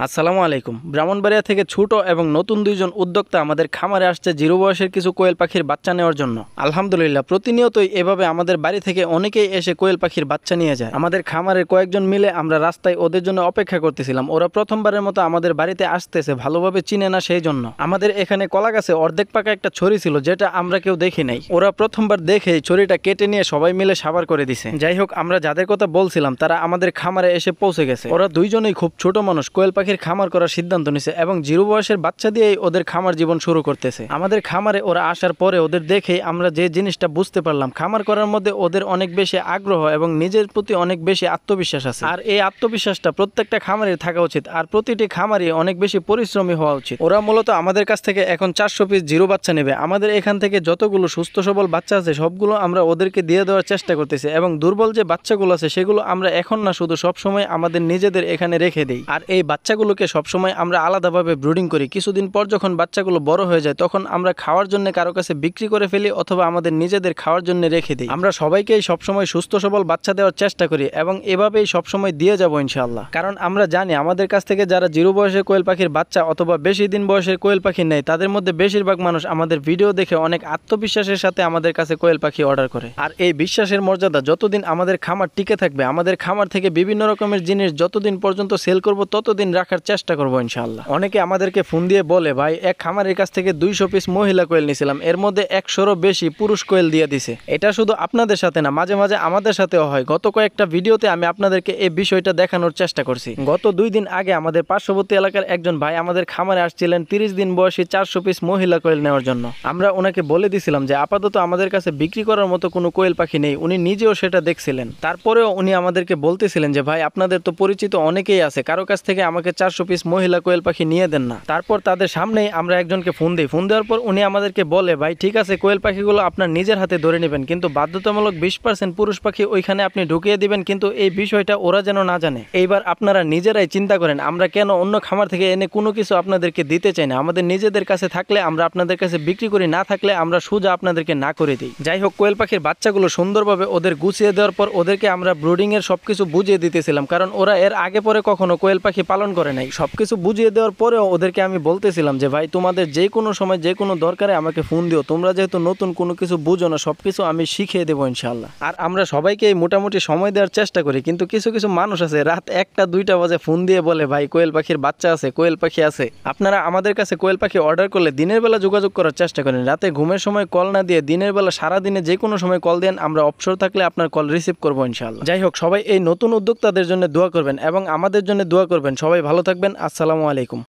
আসসালামু আলাইকুম। ব্রাহ্মণবাড়িয়া থেকে ছোট এবং নতুন দুইজন উদ্যোক্তা আমাদের খামারে আসছে জিরো বয়সের কিছু কোয়েল পাখির বাচ্চা নেওয়ার জন্য। আলহামদুলিল্লাহ, প্রতিনিয়তই এভাবে আমাদের বাড়ি থেকে অনেকেই এসে কোয়েল পাখির বাচ্চা নিয়ে যায়। আমাদের খামারের কয়েকজন মিলে আমরা রাস্তায় ওদের জন্য অপেক্ষা করতেছিলাম। ওরা প্রথমবারের মতো আমাদের বাড়িতে আসতেছে, ভালোভাবে চিনে না সেই জন্য। আমাদের এখানে কলা গাছে অর্ধেক পাকা একটা ছড়ি ছিল, যেটা আমরা কেউ দেখি নাই। ওরা প্রথমবার দেখেই ছড়িটা কেটে নিয়ে সবাই মিলে সাবার করে দিছে। যাই হোক, আমরা যাদের কথা বলছিলাম তারা আমাদের খামারে এসে পৌঁছে গেছে। ওরা দুইজনেই খুব ছোট মানুষ, কোয়েল পাখির খামার করার সিদ্ধান্ত নিছে এবং জিরো বয়সের বাচ্চা দিয়েই ওদের খামার জীবন শুরু করতেছে। আমাদের খামারে ওরা আসার পরে ওদের দেখেই আমরা যে জিনিসটা বুঝতে পারলাম, খামার করার মধ্যে ওদের অনেক বেশি আগ্রহ এবং নিজের প্রতি অনেক বেশি আত্মবিশ্বাস আছে। আর এই আত্মবিশ্বাসটা প্রত্যেকটা খামারের থাকা উচিত, আর প্রতিটি খামারই অনেক বেশি পরিশ্রমী হওয়া উচিত। ওরা মূলত আমাদের কাছ থেকে এখন 400 পিস জিরো বাচ্চা নেবে। আমাদের এখান থেকে যতগুলো সুস্থ সবল বাচ্চা আছে সবগুলো আমরা ওদেরকে দিয়ে দেওয়ার চেষ্টা করতেছি এবং দুর্বল যে বাচ্চাগুলো আছে সেগুলো আমরা এখন না, শুধু সবসময় আমাদের নিজেদের এখানে রেখে দিই। আর এই বাচ্চাগুলোকে সবসময় আমরা আলাদাভাবে ব্রুডিং করি। কিছুদিন পর যখন বাচ্চাগুলো বড় হয়ে যায় তখন আমরা খাওয়ার জন্য কারো কাছে বিক্রি করে ফেলি অথবা আমাদের নিজেদের খাওয়ার জন্য রেখে দিই। আমরা সবাইকেই সবসময় সুস্থ সবল বাচ্চা দেওয়ার চেষ্টা করি এবং এভাবেই সবসময় দিয়ে যাবো ইনশাআল্লাহ। কারণ আমরা জানি আমাদের কাছ থেকে যারা জিরো বয়সের কোয়েল পাখির বাচ্চা অথবা বেশি দিন বয়সের কোয়েল পাখি নেয়, তাদের মধ্যে বেশিরভাগ মানুষ আমাদের ভিডিও দেখে অনেক আত্মবিশ্বাসের সাথে আমাদের কাছে কোয়েল পাখি অর্ডার করে। আর এই বিশ্বাসের মর্যাদা যতদিন আমাদের খামার টিকে থাকবে, আমাদের খামার থেকে বিভিন্ন রকমের জিনিস যতদিন পর্যন্ত সেল করব ততদিন রাখার চেষ্টা করবো ইনশাআল্লাহ। অনেকে আমাদেরকে ফোন দিয়ে বলে, ভাই এক খামারের কাছ থেকে 200 পিস মহিলা কোয়েল নিয়েছিলাম, এর মধ্যে 100রও বেশি পুরুষ কোয়েল দিয়ে দিছে। এটা শুধু আপনাদের সাথে না, মাঝে মাঝে আমাদের সাথেও হয়। গত কয়েকটা ভিডিওতে আমি আপনাদেরকে এই বিষয়টা দেখানোর চেষ্টা করছি। গত 2 দিন আগে আমাদের পার্শ্ববর্তী এলাকার একজন ভাই আমাদের খামারে আসছিলেন 30 দিন বয়সী 400 পিস মহিলা কোয়েল নেওয়ার জন্য। আমরা ওনাকে বলে দিছিলাম যে আপাতত আমাদের কাছে বিক্রি করার মতো কোনো কোয়েল পাখি নেই। উনি নিজেও সেটা দেখছিলেন। তারপরেও উনি আমাদেরকে বলতেছিলেন যে ভাই আপনাদের তো পরিচিত অনেকেই আছে, কারো কাছ থেকে আমাকে 400 পিস মহিলা কোয়েল পাখি নিয়ে দেন না। তারপর তাদের সামনেই আমরা একজনকে ফোন দিই। ফোন দেওয়ার পর উনি আমাদেরকে বলে, ভাই ঠিক আছে কোয়েল পাখিগুলো আপনার নিজের হাতে ধরে নেবেন, কিন্তু বাধ্যতামূলক 20% পুরুষ পাখি ওইখানে আপনি ঢুকিয়ে দিবেন, কিন্তু এই বিষয়টা ওরা যেন না জানে। এইবার আপনারা নিজেরাই চিন্তা করেন, আমরা কেন অন্য খামার থেকে এনে কোনো কিছু আপনাদেরকে দিতে চাই না। আমাদের নিজেদের কাছে থাকলে আমরা আপনাদের কাছে বিক্রি করি, না থাকলে আমরা সোজা আপনাদেরকে না করে দিই। যাই হোক, কোয়েল পাখির বাচ্চাগুলো সুন্দরভাবে ওদের গুছিয়ে দেওয়ার পর ওদেরকে আমরা ব্রুডিং এর সবকিছু বুঝিয়ে দিতেছিলাম, কারণ ওরা এর আগে পরে কখনো কোয়েল পাখি পালন করে নাই। সবকিছু বুঝিয়ে দেওয়ার পরেও ওদেরকে আমি বলতেছিলাম যে ভাই তোমাদের যে কোনো সময় যে কোনো দরকারে আমাকে ফোন দিও, তোমরা যেহেতু নতুন কোনো কিছু বুঝো না, সবকিছু আমি শিখিয়ে দেবো ইনশাআল্লাহ। আর আমরা সবাইকে মোটামুটি সময় দেওয়ার চেষ্টা করি, কিন্তু কিছু কিছু মানুষ আছে রাত 1টা 2টা বাজে ফোন দিয়ে বলে, ভাই কোয়েল পাখির বাচ্চা আছে, কোয়েল পাখি আছে। আপনারা আমাদের কাছে কোয়েল পাখি অর্ডার করলে দিনের বেলা যোগাযোগ করার চেষ্টা করেন, রাতে ঘুমের সময় কল না দিয়ে দিনের বেলা সারাদিনে যে কোনো সময় কল দেন, আমরা অবসর থাকলে আপনার কল রিসিভ করবো ইনশাআল্লাহ। যাই হোক, সবাই এই নতুন উদ্যোক্তাদের জন্য দোয়া করবেন এবং আমাদের জন্য দোয়া করবেন। সবাই ভালো থাকবেন। আসসালামু আলাইকুম।